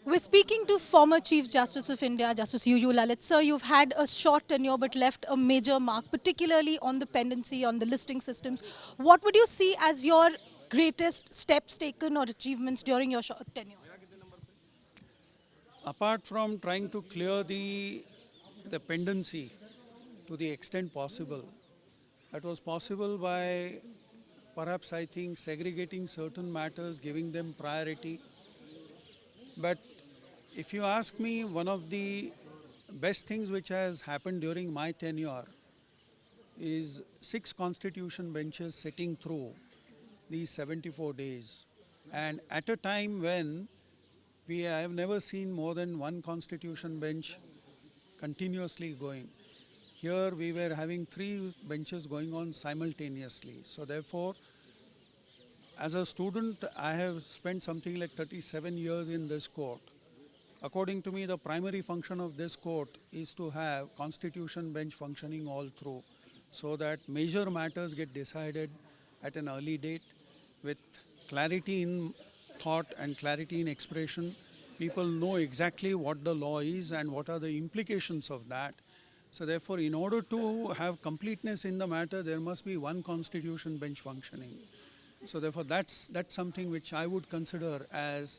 We're speaking to former Chief Justice of India, Justice UU Lalit. Sir, you've had a short tenure but left a major mark, particularly on the pendency, on the listing systems. What would you see as your greatest steps taken or achievements during your short tenure? Apart from trying to clear the pendency to the extent possible, that was possible by perhaps I think segregating certain matters, giving them priority. But if you ask me, one of the best things which has happened during my tenure is 6 constitution benches sitting through these 74 days. And at a time when we have never seen more than one constitution bench continuously going. Here we were having 3 benches going on simultaneously. So therefore, as a student, I have spent something like 37 years in this court. According to me, the primary function of this court is to have constitution bench functioning all through, so that major matters get decided at an early date with clarity in thought and clarity in expression. People know exactly what the law is and what are the implications of that. So therefore, in order to have completeness in the matter, there must be one constitution bench functioning. So therefore, that's something which I would consider as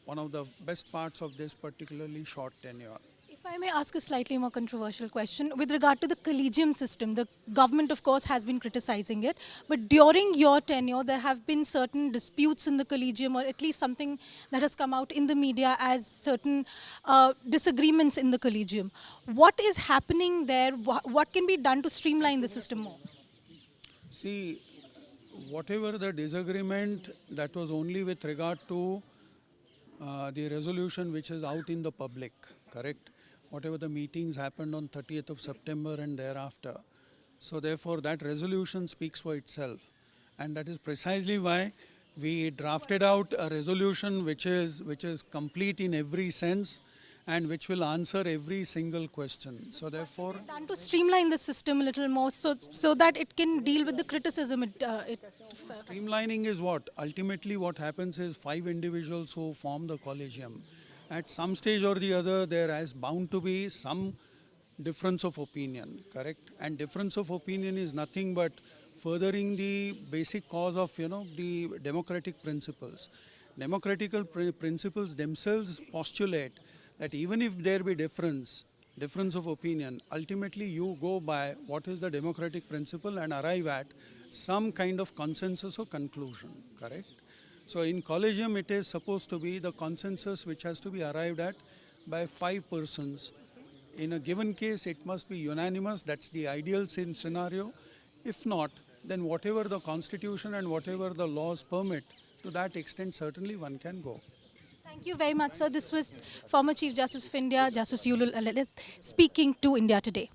one of the best parts of this particularly short tenure. If I may ask a slightly more controversial question, with regard to the Collegium system, the government, of course, has been criticizing it. But during your tenure, there have been certain disputes in the Collegium, or at least something that has come out in the media as certain disagreements in the Collegium. What is happening there? What can be done to streamline the system more? See, whatever the disagreement, that was only with regard to the resolution which is out in the public, correct? Whatever the meetings happened on 30th of September and thereafter. So therefore, that resolution speaks for itself. And that is precisely why we drafted out a resolution which is complete in every sense and which will answer every single question. So therefore, Done to streamline the system a little more so that it can deal with the criticism. streamlining is what? Ultimately what happens is 5 individuals who form the Collegium. At some stage or the other, there is bound to be some difference of opinion, correct? And difference of opinion is nothing but furthering the basic cause of, the democratic principles. Democratical principles themselves postulate that even if there be difference of opinion, ultimately you go by what is the democratic principle and arrive at some kind of consensus or conclusion, correct? So in Collegium, it is supposed to be the consensus which has to be arrived at by 5 persons. In a given case, it must be unanimous. That's the ideal scenario. If not, then whatever the constitution and whatever the laws permit, to that extent, certainly one can go. Thank you very much, sir. This was former Chief Justice of India, Justice UU Lalit, speaking to India Today.